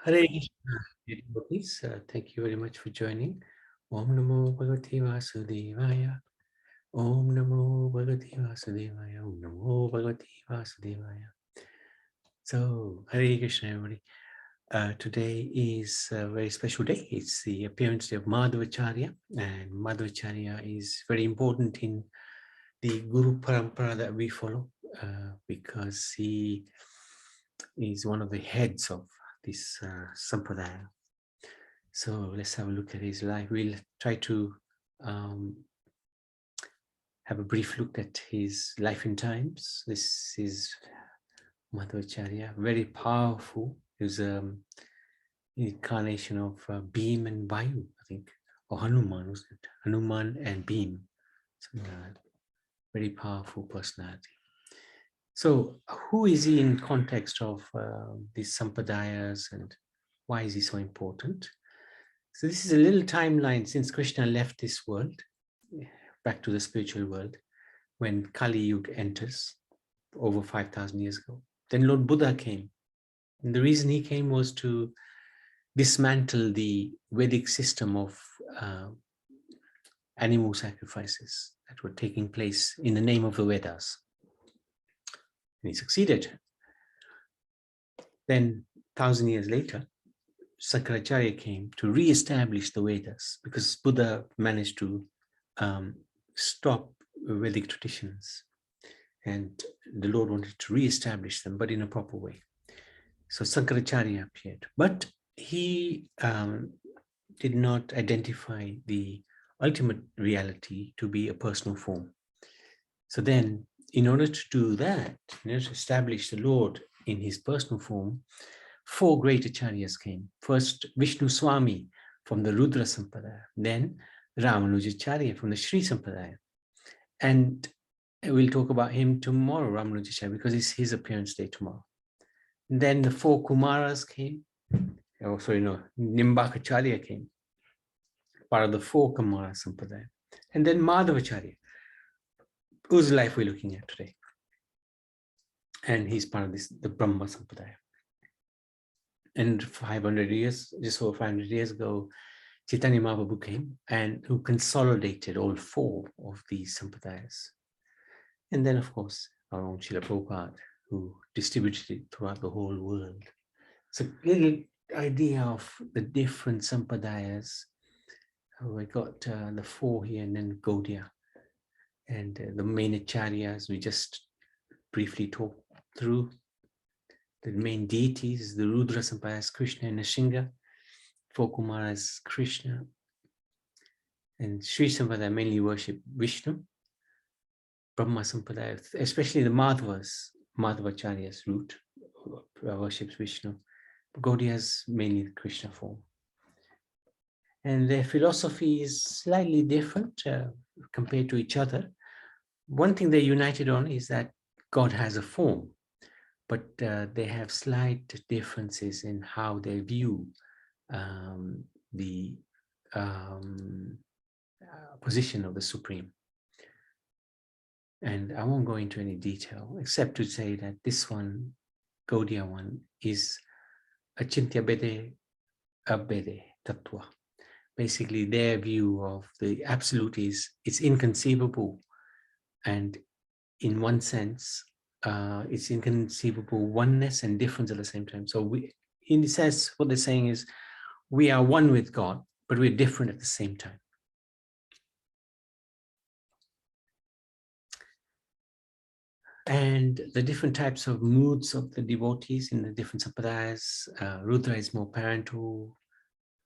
Hare Krishna, dear devotees. Thank you very much for joining. Om Namo Bhagavate Vasudevaya. Om Namo Bhagavate Vasudevaya. Om Namo Bhagavate Vasudevaya. So, Hare Krishna, everybody. Today is a very special day. It's the appearance day of Madhvacharya, and Madhvacharya is very important in the Guru Parampara that we follow because he is one of the heads of this Sampradaya. So let's have a look at his life. We'll try to have a brief look at his life and times. This is Madhvacharya, very powerful. He was an incarnation of Bhim and Vayu, I think, or Hanuman, was it? Hanuman and Bhim. Very powerful personality. So who is he in context of these Sampradayas, and why is he so important? So this is a little timeline since Krishna left this world, back to the spiritual world, when Kali Yuga enters, over 5,000 years ago. Then Lord Buddha came. And the reason he came was to dismantle the Vedic system of animal sacrifices that were taking place in the name of the Vedas. And he succeeded. Then 1,000 years later, Shankaracharya came to re-establish the Vedas, because Buddha managed to stop Vedic traditions, and the Lord wanted to re-establish them, but in a proper way. So Shankaracharya appeared, but he did not identify the ultimate reality to be a personal form. So then, in order to do that, in order to establish the Lord in his personal form, 4 great acharyas came. First, Vishnu Swami from the Rudra Sampradaya, then Ramanujacharya from the Sri Sampradaya. And we'll talk about him tomorrow, Ramanujacharya, because it's his appearance day tomorrow. And then the 4 Kumaras came. Oh, sorry, no, Nimbakacharya came, part of the 4 Kumara Sampradaya. And then Madhvacharya, whose life we're looking at today. And he's part of this, the Brahma Sampradaya. And 500 years, just over 500 years ago, Chaitanya Mahaprabhu came and who consolidated all 4 of these sampradayas. And then, of course, our own Srila Prabhupada, who distributed it throughout the whole world. So a little idea of the different sampradayas. We got the 4 here, and then Gaudiya. And the main acharyas, we just briefly talked through. The main deities, the Rudra Sampradaya, Krishna and Nrsimha. 4 Kumaras, Krishna. And Sri Sampradaya mainly worship Vishnu. Brahma Sampradaya, especially the Madhvas, Madhvacharya's root, worships Vishnu. Gaudiya is mainly the Krishna form. And their philosophy is slightly different compared to each other. One thing they're united on is that God has a form, but they have slight differences in how they view the position of the Supreme. And I won't go into any detail, except to say that this one, Gaudiya one, is Achintya Bede Abede Tattva. Basically, their view of the absolute is it's inconceivable, and in one sense, it's inconceivable oneness and difference at the same time. So we, in the sense, what they're saying is we are one with God, but we're different at the same time. And the different types of moods of the devotees in the different sampradayas. Rudra is more parental,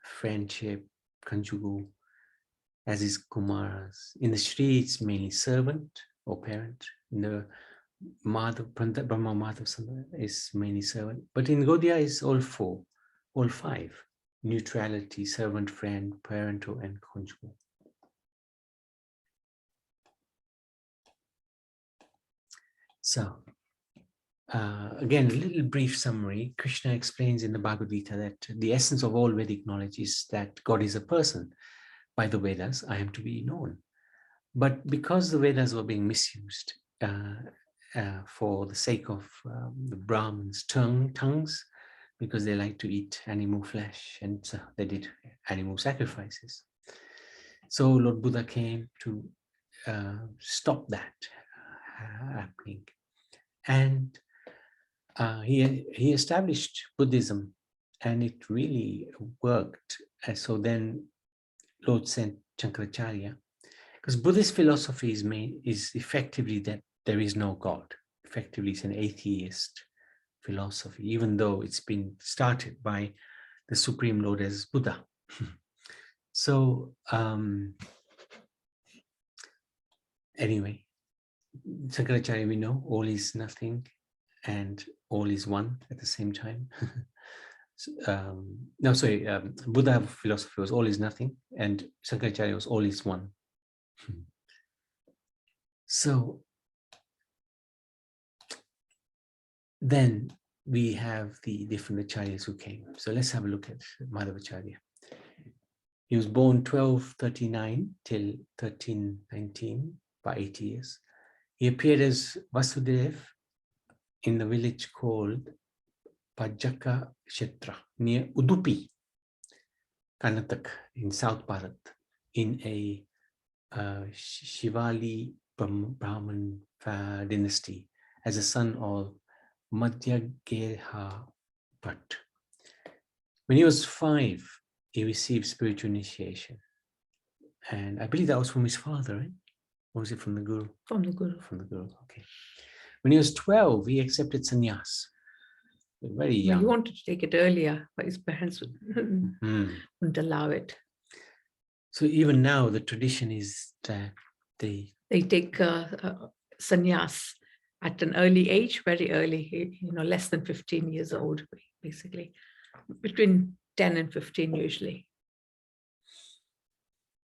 friendship, conjugal, as is Kumaras. In the Sri, it's mainly servant or parent. In the Brahma Madhav Sampradaya is mainly servant. But in Gaudiya, it's all 4, all 5. Neutrality, servant, friend, parental, and conjugal. So, again, a little brief summary. Krishna explains in the Bhagavad Gita that the essence of all Vedic knowledge is that God is a person. By the Vedas, I am to be known. But because the Vedas were being misused for the sake of the Brahmins' tongues, because they like to eat animal flesh, and so they did animal sacrifices. So Lord Buddha came to stop that happening, and he established Buddhism, and it really worked. And so then Lord Saint Shankaracharya, because Buddhist philosophy is effectively that there is no God. Effectively, it's an atheist philosophy, even though it's been started by the Supreme Lord as Buddha. So anyway, Shankaracharya, we know all is nothing and all is one at the same time. Buddha philosophy was all is nothing, and Shankaracharya was all is one. So then we have the different acharyas who came. So let's have a look at Madhvacharya. He was born 1239 till 1319, by 80 years. He appeared as Vasudev in the village called Pajaka Kshetra near Udupi, Karnataka, in South Bharat, in a Shivali Brahman dynasty, as a son of Madhyageha Bhatt. When he was 5, he received spiritual initiation. And I believe that was from his father, right? Or was it from the Guru? From the Guru. From the Guru, okay. When he was 12, he accepted sannyas. Very young. He wanted to take it earlier, but his parents wouldn't allow it. So even now, the tradition is that they take sannyas at an early age, very early, less than 15 years old, basically, between 10 and 15 usually.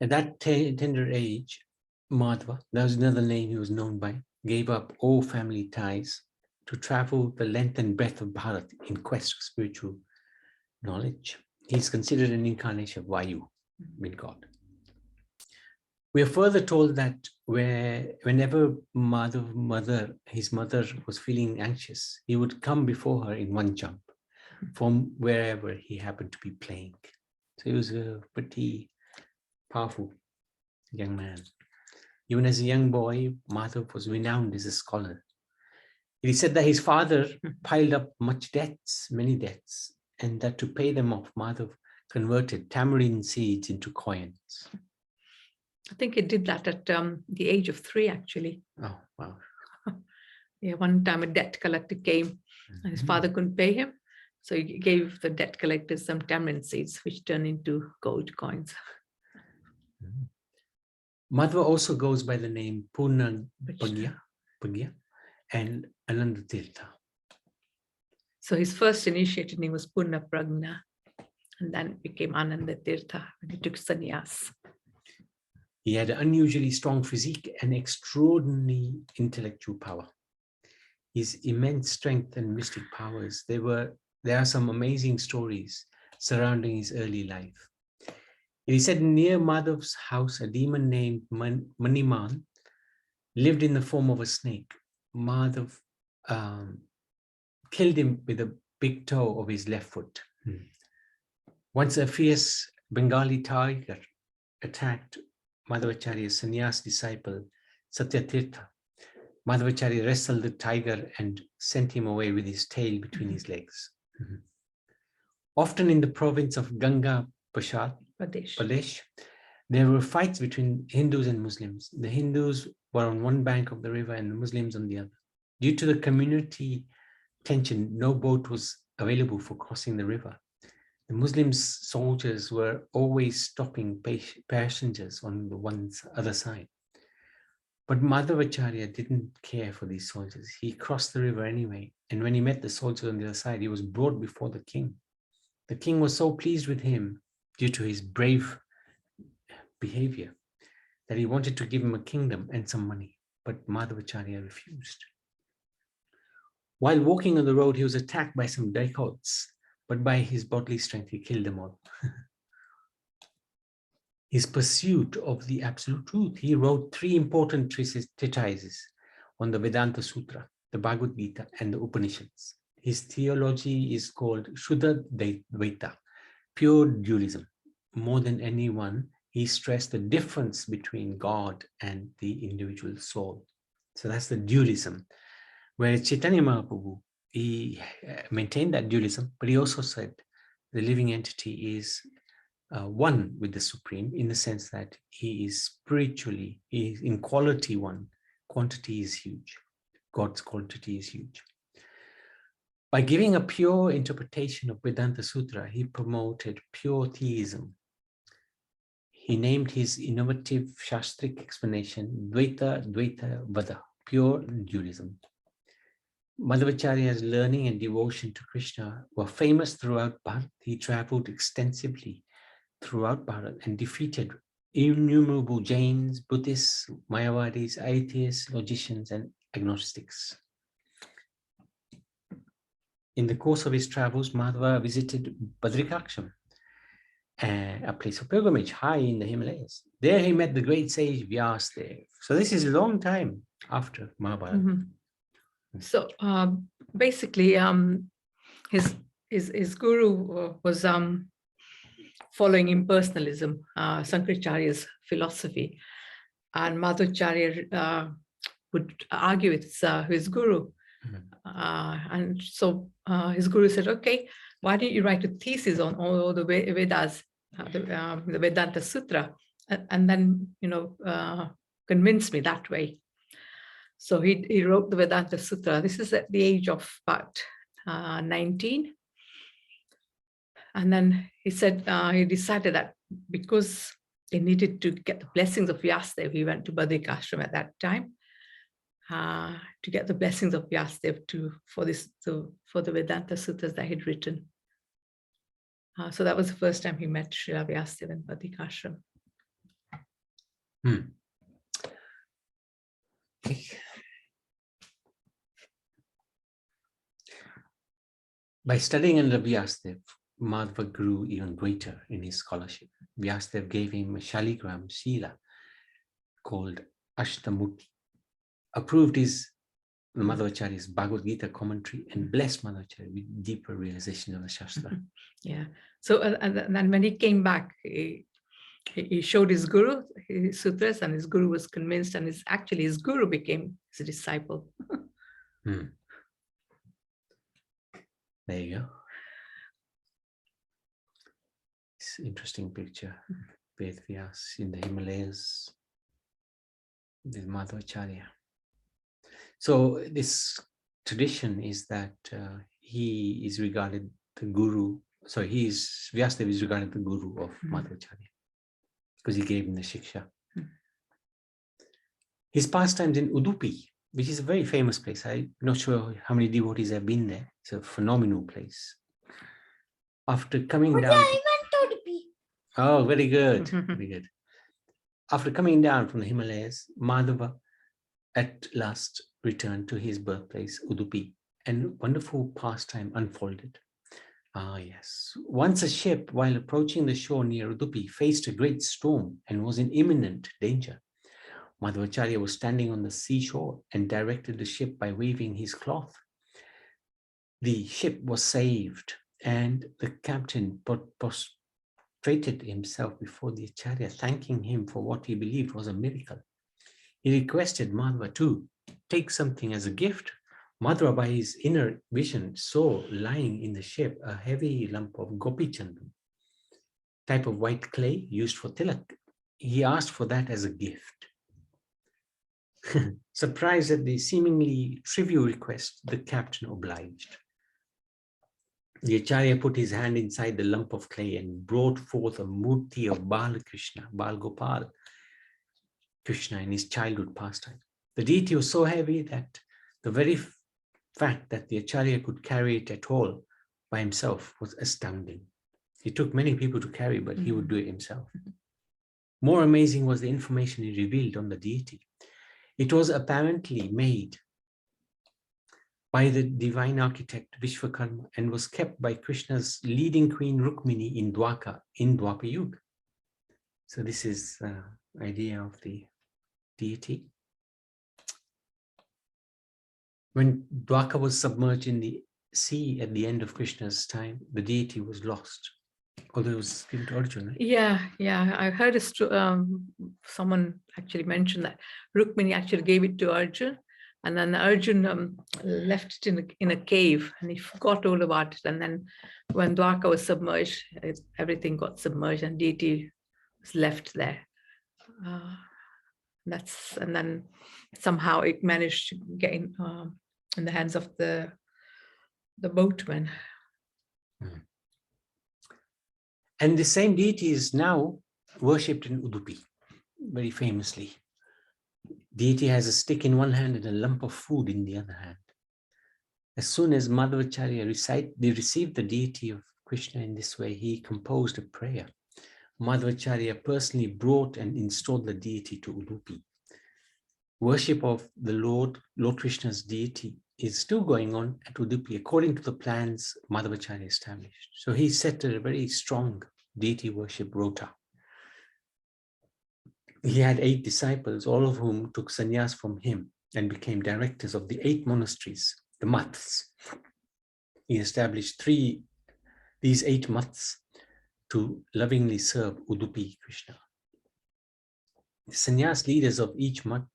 At that tender age, Madhva, that was another name he was known by, gave up all family ties to travel the length and breadth of Bharat in quest of spiritual knowledge. He's considered an incarnation of Vayu, mean God. We are further told that whenever his mother was feeling anxious, he would come before her in one jump from wherever he happened to be playing. So he was a pretty powerful young man. Even as a young boy, Madhav was renowned as a scholar. It is said that his father piled up many debts, and that to pay them off, Madhav converted tamarind seeds into coins. I think he did that at the age of 3, actually. Oh, wow. Yeah, one time a debt collector came and his father couldn't pay him. So he gave the debt collector some tamarind seeds, which turned into gold coins. Madhva also goes by the name Purna Pagya and Ananda Tirtha. So his first initiated name was Purna Pragna, and then it became Ananda Tirtha when he took sannyas. He had an unusually strong physique and extraordinary intellectual power. His immense strength and mystic powers, there are some amazing stories surrounding his early life. It is said near Madhav's house, a demon named Maniman lived in the form of a snake. Madhav killed him with a big toe of his left foot. Once a fierce Bengali tiger attacked Madhvacharya's sannyas disciple Satyatirtha. Madhvacharya wrestled the tiger and sent him away with his tail between his legs. Often in the province of Ganga Pradesh, there were fights between Hindus and Muslims. The Hindus were on one bank of the river and the Muslims on the other. Due to the community tension, no boat was available for crossing the river. The Muslim soldiers were always stopping passengers on the other side. But Madhvacharya didn't care for these soldiers. He crossed the river anyway. And when he met the soldiers on the other side, he was brought before the king. The king was so pleased with him due to his brave behavior that he wanted to give him a kingdom and some money. But Madhvacharya refused. While walking on the road, he was attacked by some dacoits, but by his bodily strength, he killed them all. His pursuit of the absolute truth. He wrote 3 important treatises on the Vedanta Sutra, the Bhagavad Gita, and the Upanishads. His theology is called Shuddha Dvaita, pure dualism. More than anyone, he stressed the difference between God and the individual soul. So that's the dualism. Whereas Chaitanya Mahaprabhu, he maintained that dualism, but he also said the living entity is one with the Supreme, in the sense that he is spiritually, he is in quality one. Quantity is huge. God's quantity is huge. By giving a pure interpretation of Vedanta Sutra, he promoted pure theism. He named his innovative Shastric explanation Dvaita Dvaita Vada, pure dualism. Madhvacharya's learning and devotion to Krishna were famous throughout Bharat. He traveled extensively throughout Bharat and defeated innumerable Jains, Buddhists, Mayavadis, atheists, logicians, and agnostics. In the course of his travels, Madhva visited Badrikaksham, a place of pilgrimage high in the Himalayas. There he met the great sage Vyasadeva. So this is a long time after Mahabharata. Mm-hmm. So basically, his guru was following impersonalism, Sankaracharya's philosophy, and Madhvacharya would argue with his guru. And so his guru said, okay, why don't you write a thesis on all the Vedas, the Vedanta Sutra, and then, convince me that way. So he wrote the Vedanta Sutra. This is at the age of about 19. And then he said, he decided that because he needed to get the blessings of Vyasadeva, he went to Badrikashram at that time, to get the blessings of Vyasadeva for the Vedanta Sutras that he'd written. So that was the first time he met Srila Vyasadeva in Badrikashram. Okay. By studying under Vyasadeva, Madhva grew even greater in his scholarship. Vyasadeva gave him a Shaligram Sila called Ashtamurti, approved his Madhvacharya's Bhagavad Gita commentary, and blessed Madhvacharya with deeper realization of the Shastra. Yeah. So and then when he came back, he showed his guru his sutras, and his guru was convinced, and his guru became his disciple. There you go. It's an interesting picture. Ved Vyas in the Himalayas with Madhvacharya. So this tradition is that he is regarded the guru. So Vyasadeva is regarded the guru of Madhvacharya because he gave him the shiksha. His pastimes in Udupi, which is a very famous place. I'm not sure how many devotees have been there. It's a phenomenal place. After coming down. Oh, very good. Very good. After coming down from the Himalayas, Madhava at last returned to his birthplace, Udupi, and wonderful pastime unfolded. Yes. Once a ship, while approaching the shore near Udupi, faced a great storm and was in imminent danger. Madhvacharya was standing on the seashore and directed the ship by waving his cloth. The ship was saved, and the captain prostrated himself before the Acharya, thanking him for what he believed was a miracle. He requested Madhva to take something as a gift. Madhva, by his inner vision, saw lying in the ship a heavy lump of gopi chandan, type of white clay used for tilak. He asked for that as a gift. Surprised at the seemingly trivial request, the captain obliged. The Acharya put his hand inside the lump of clay and brought forth a murti of Balakrishna, Balgopal, Krishna in his childhood pastime. The deity was so heavy that the very fact that the Acharya could carry it at all by himself was astounding. It took many people to carry, but he would do it himself. More amazing was the information he revealed on the deity. It was apparently made by the divine architect Vishwakarma and was kept by Krishna's leading queen Rukmini in Dwaka, in Dwapar Yuga. So this is the idea of the deity. When Dwaka was submerged in the see at the end of Krishna's time, the deity was lost, although it was given to Arjuna. Right? Yeah. I heard someone actually mentioned that Rukmini actually gave it to Arjun, and then Arjun left it in a cave, and he forgot all about it. And then when Dwarka was submerged, everything got submerged, and deity was left there. And then somehow it managed to get in the hands of the boatmen. And the same deity is now worshipped in Udupi, very famously. Deity has a stick in one hand and a lump of food in the other hand. As soon as Madhvacharya received the deity of Krishna in this way, he composed a prayer. Madhvacharya personally brought and installed the deity to Udupi. Worship of the Lord Krishna's deity is still going on at Udupi according to the plans Madhvacharya established. So he set a very strong deity worship rota. He had 8 disciples, all of whom took sannyas from him and became directors of the 8 monasteries, the maths. He established these 8 maths to lovingly serve Udupi Krishna. The sannyas leaders of each math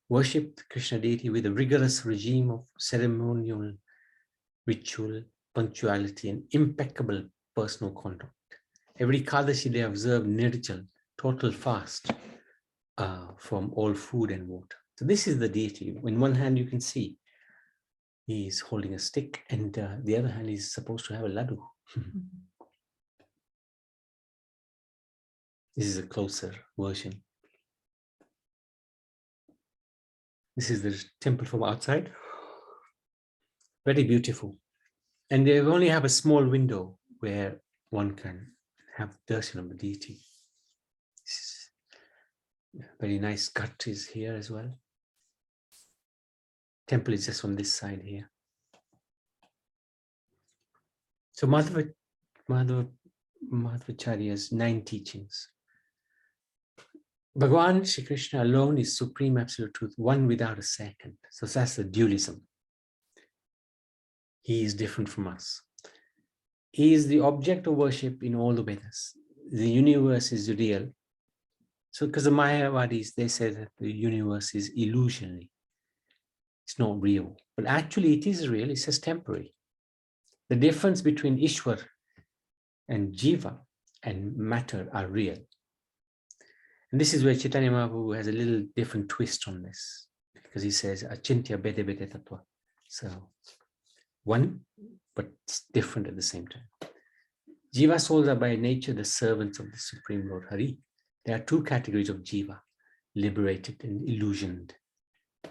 worshipped Krishna deity with a rigorous regime of ceremonial, ritual, punctuality, and impeccable personal conduct. Every Kadashi they observed nirjal, total fast from all food and water. So this is the deity. In one hand you can see he is holding a stick, and the other hand is supposed to have a laddu. This is a closer version. This is the temple from outside. Very beautiful. And they only have a small window where one can have darshan of the deity. Very nice gut is here as well. Temple is just on this side here. So Madhvacharya's 9 teachings. Bhagavan Shri Krishna alone is supreme absolute truth, one without a second. So that's the dualism. He is different from us. He is the object of worship in all the Vedas. The universe is real. So because the Mayavadis, they say that the universe is illusionary. It's not real. But actually it is real, it's just temporary. The difference between Ishwar and Jiva and matter are real. And this is where Chaitanya Mahaprabhu has a little different twist on this, because he says, Achintya bede bede tattva. So one, but it's different at the same time. Jiva souls are by nature the servants of the Supreme Lord Hari. There are 2 categories of Jiva, liberated and illusioned.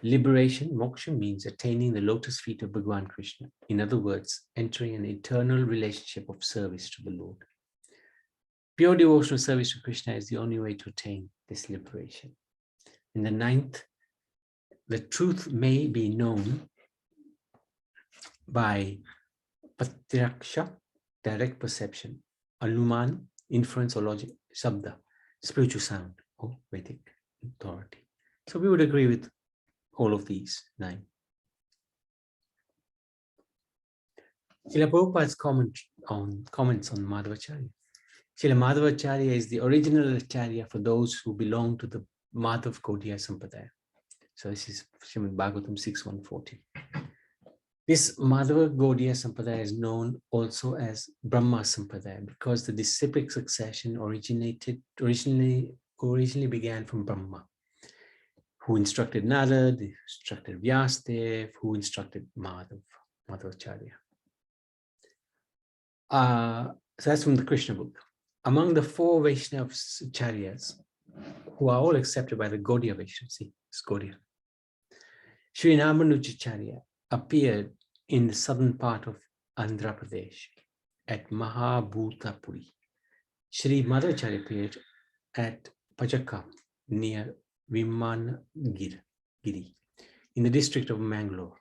Liberation, moksha, means attaining the lotus feet of Bhagavan Krishna. In other words, entering an eternal relationship of service to the Lord. Pure devotional service to Krishna is the only way to attain this liberation. In the 9th, the truth may be known by Patraksha, direct perception, Anuman, inference or logic, Sabda, spiritual sound or Vedic authority. So we would agree with all of these 9. Srila Prabhupada's comments on Madhvacharya. Srila Madhvacharya is the original Acharya for those who belong to the Madhav Gaudiya Sampradaya. So this is Srimad Bhagavatam 6.140. This Madhava Gaudiya Sampradaya is known also as Brahma Sampradaya because the disciplic succession originally began from Brahma, who instructed Narad, who instructed Vyasadev, who instructed Madhvacharya. So that's from the Krishna book. Among the 4 Vaishnava Acharyas, who are all accepted by the Gaudiya Vaishnava, see, it's Gaudiya. Sri Ramanujacharya appeared in the southern part of Andhra Pradesh at Mahabhutapuri. Sri Madhvacharya appeared at Pachaka near Vimanagiri in the district of Mangalore.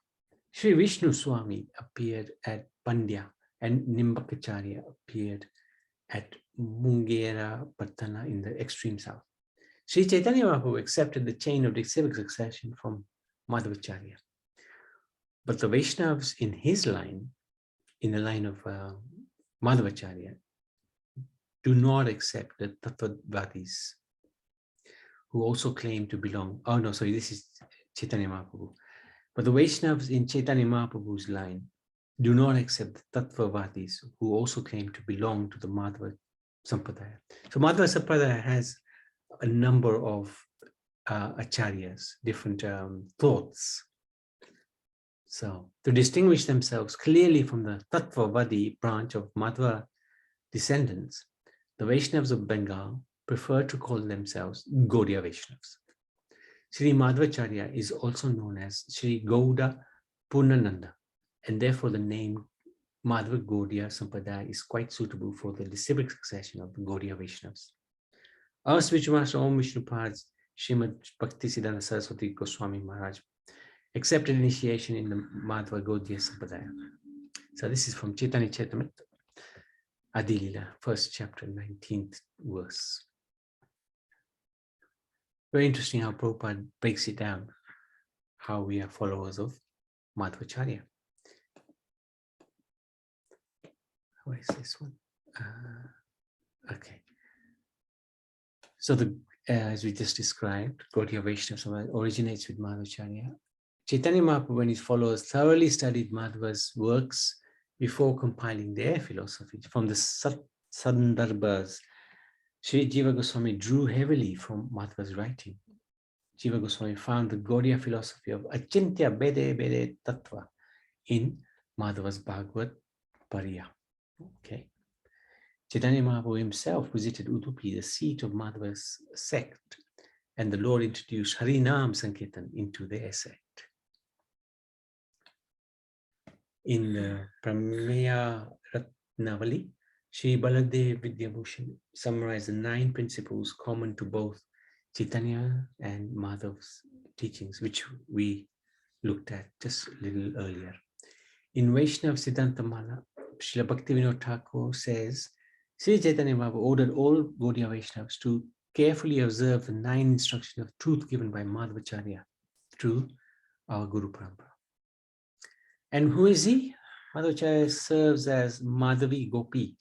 Sri Vishnu Swami appeared at Pandya and Nimbakacharya appeared at Mungera Patana in the extreme south. Sri Chaitanya Mahaprabhu accepted the chain of disciplic succession from Madhvacharya. But the Vaishnavas in his line in the line of Madhvacharya do not accept the Tattvadis who also claim to belong. Oh no, sorry, this is Chaitanya Mahaprabhu. But the Vaishnavas in Chaitanya Mahaprabhu's line do not accept the Tattvavadis who also claim to belong to the Madhva Sampradaya. So Madhva Sampradaya has a number of acharyas, different thoughts. So to distinguish themselves clearly from the Tattvavadi branch of Madhva descendants, the Vaishnavas of Bengal prefer to call themselves Gaudiya Vaishnavas. Sri Madhvacharya is also known as Sri Gauda Purnananda, and therefore the name Madhva Gaudiya Sampradaya is quite suitable for the disciplic succession of the Gaudiya Vaishnavas. Our spiritual master Om Vishnupad's Srimad Bhaktisiddhanta Saraswati Goswami Maharaj accepted initiation in the Madhva Gaudiya Sampradaya. So this is from Chaitanya Charitamrita, Adilila, first chapter, 19th verse. Very interesting how Prabhupada breaks it down, how we are followers of Madhvacharya. Where is this one? Okay. So as we just described, Gaudiya Vaishnava originates with Madhvacharya. Chaitanya Mahaprabhu and his followers thoroughly studied Madhva's works before compiling their philosophy. From the Sandarbhas, Sri Jiva Goswami drew heavily from Madhva's writing. Jiva Goswami found the Gaudiya philosophy of Achintya Bede Bede Tattva in Madhva's Bhagavad Pariya. Okay. Chaitanya Mahaprabhu himself visited Udupi, the seat of Madhva's sect, and the Lord introduced Harinam Sankirtan into their sect. In the Prameya Ratnavali, Sri Baladev Vidyabhushan summarized the 9 principles common to both Chaitanya and Madhav's teachings, which we looked at just a little earlier. In Vaishnav Siddhantamala, Srila Bhaktivinoda Thakur says, Sri Chaitanya Mahaprabhu ordered all Gaudiya Vaishnavas to carefully observe the 9 instructions of truth given by Madhvacharya through our Guru Parampara. And who is he? Madhvacharya serves as Madhavi Gopi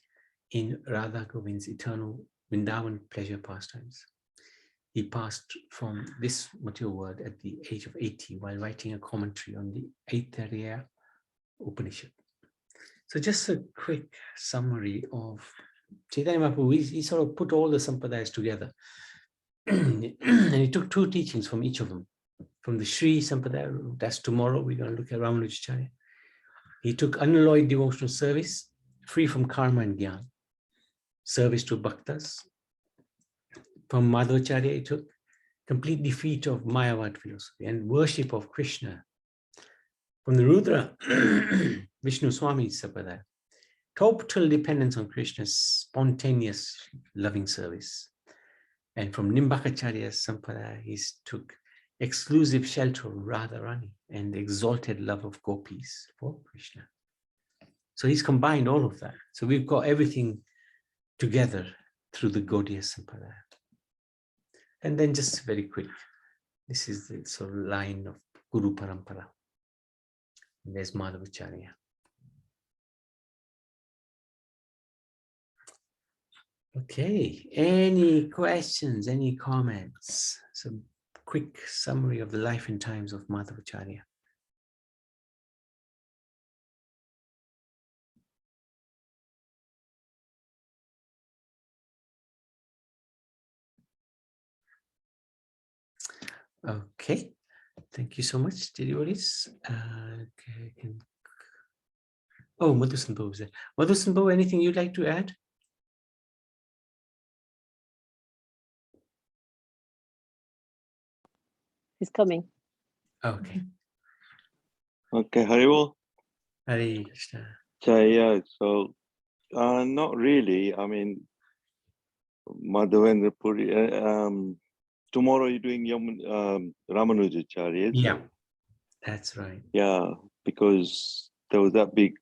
in Radha Govind's eternal Vrindavan pleasure pastimes. He passed from this material world at the age of 80 while writing a commentary on the Aitareya Upanishad. So just a quick summary of Chaitanya Mahaprabhu. He sort of put all the sampradayas together. And he took 2 teachings from each of them. From the Sri Sampradaya, that's tomorrow, we're going to look at Ramanujacharya. He took unalloyed devotional service, free from karma and jnana, service to bhaktas. From Madhvacharya, he took complete defeat of Mayavad philosophy and worship of Krishna. From the Rudra, Vishnu Swami Sampradaya, total dependence on Krishna's spontaneous loving service. And from Nimbakacharya's Sampradaya, he took exclusive shelter of Radharani and the exalted love of gopis for Krishna. So he's combined all of that. So we've got everything together through the Gaudiya Sampradaya. And then just very quick, this is the sort of line of Guru Parampara. And there's Madhvacharya. Okay, any questions, any comments? So quick summary of the life and times of Madhvacharya. Okay, thank you so much, devotees. Okay, oh, Madhusanbhu was there. Madhusanbhu, anything you'd like to add? He's coming. Okay. Okay, Haribol. Hare Krishna. Yeah, so not really. I mean, Madhavendra Puri. Tomorrow you're doing Ramanujacharya. Yeah, that's right. Yeah, because there was that big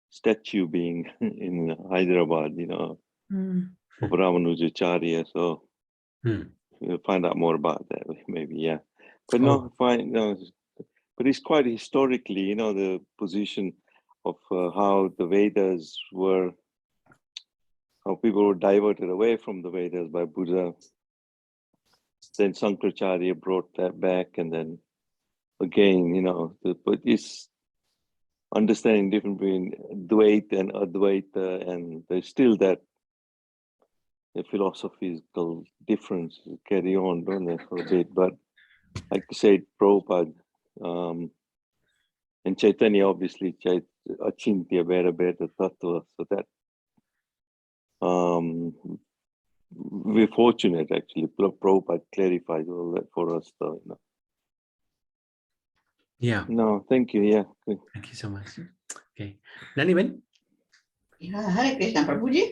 statue being in Hyderabad, you know, of Ramanujacharya. So we'll find out more about that, maybe. Yeah, but no, fine. No, but it's quite historically, you know, the position of how the Vedas were, how people were diverted away from the Vedas by Buddha. Then Sankaracharya brought that back, and then again, but it's understanding difference between Dvaita and Advaita, and there's still that the philosophical difference carry on, don't they, for a bit. But like I said, Prabhupada and Chaitanya, obviously, Achintya Veda Veda Tattva, so that we're fortunate, actually. Prabhupada clarifies all that for us, though. Yeah. No, thank you. Yeah. Good. Thank you so much. Okay. Naniben? Yeah, Hare Krishna, Prabhuji.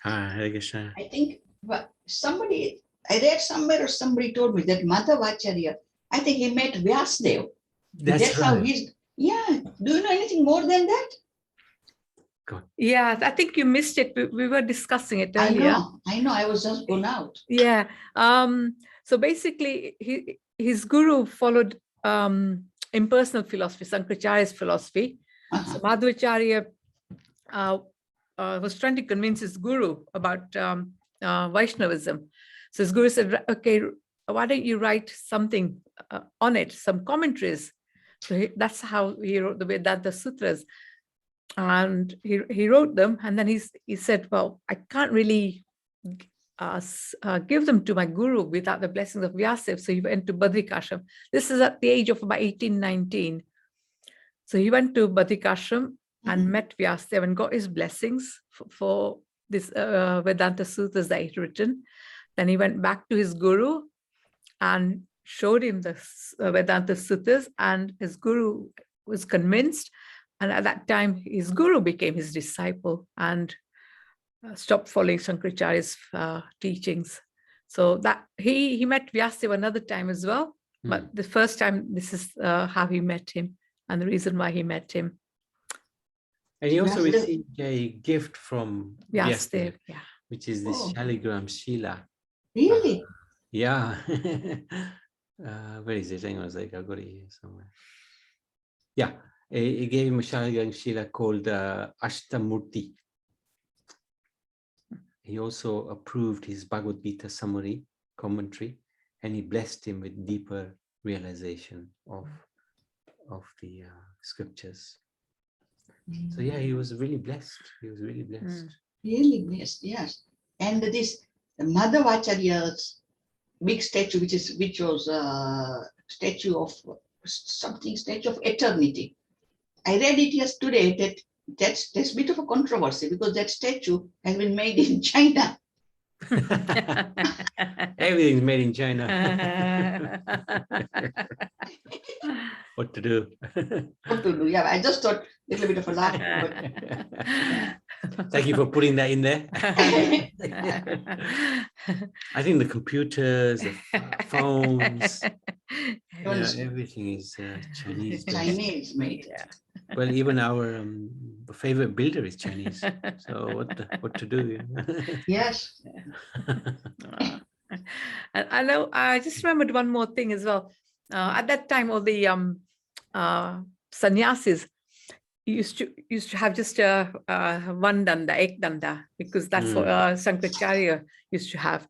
Hare Krishna. I think I read somewhere or somebody told me that Madhvacharya, I think he met Vyasdev. That's how right. he's, yeah. Do you know anything more than that? Yeah, I think you missed it. We were discussing it earlier. I know. I was just gone out. Yeah. So basically, his guru followed impersonal philosophy, Sankaracharya's philosophy. So Madhvacharya was trying to convince his guru about Vaishnavism. So his guru said, okay, why don't you write something on it, some commentaries? So that's how he wrote the Vedanta Sutras. And he wrote them, and then he said, well, I can't really give them to my guru without the blessings of Vyasadeva. So he went to Badrikashram. This is at the age of about 18, 19. So he went to Badrikashram and met Vyasadeva and got his blessings for this Vedanta Sutras that he'd written. Then he went back to his guru and showed him the Vedanta Sutras, and his guru was convinced. And at that time, his guru became his disciple and stopped following Sankaracharya's teachings. So that he met Vyasadeva another time as well. But the first time, this is how he met him and the reason why he met him. And he also received a gift from Vyasadeva, which is this Shaligram Shila. Really? Yeah. Where is it? Hang on a sec, I've got it here somewhere. Yeah. He gave him a Shaligram Shila called Ashtamurti. He also approved his Bhagavad Gita summary commentary, and he blessed him with deeper realization of the scriptures. So yeah, he was really blessed. He was really blessed. Really blessed, yes. And this Madhvacharya's big statue, which was statue of eternity. I read it yesterday that that's a bit of a controversy because that statue has been made in China. Everything's made in China. What to do? What to do? Yeah, I just thought a little bit of a laugh. Thank you for putting that in there. I think the computers, the phones, everything is Chinese. Chinese made. Yeah. Well, even our favorite builder is Chinese. So what to do? Yes. And I know. I just remembered one more thing as well. At that time, all the sannyasis used to have just one danda, ek danda, because that's what Sankaracharya used to have.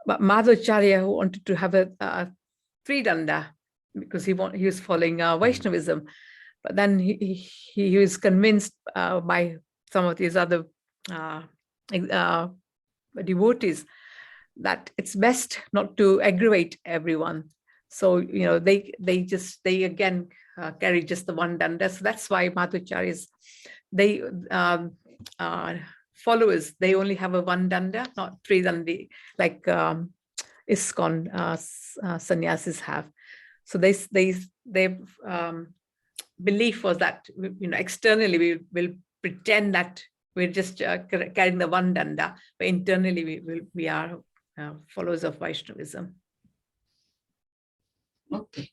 But Madhvacharya wanted to have a three danda because he was following Vaishnavism. But then he was convinced by some of these other devotees that it's best not to aggravate everyone. So they again carry just the one danda. So that's why Madhvacharya's followers, they only have a one danda, not three dandi like ISKCON sannyasis have. So they belief was that externally we will pretend that we're just carrying the one danda, but internally we are followers of Vaishnavism. Okay.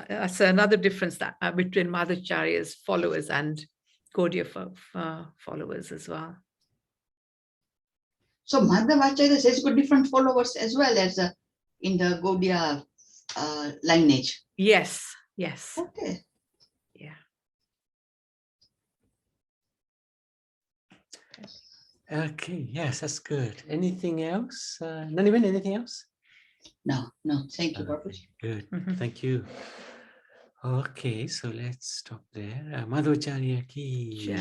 That's another difference that between Madhvacharya's followers and Gaudiya followers as well. So Madhvacharya has got different followers as well as in the Gaudiya lineage. Yes. Okay. Yeah. Okay, yes, that's good. Anything else? Nanivan, anything else? No, thank you, Babuji. Good, Mhm. thank you. Okay, so let's stop there. Madhvacharya ki Jai.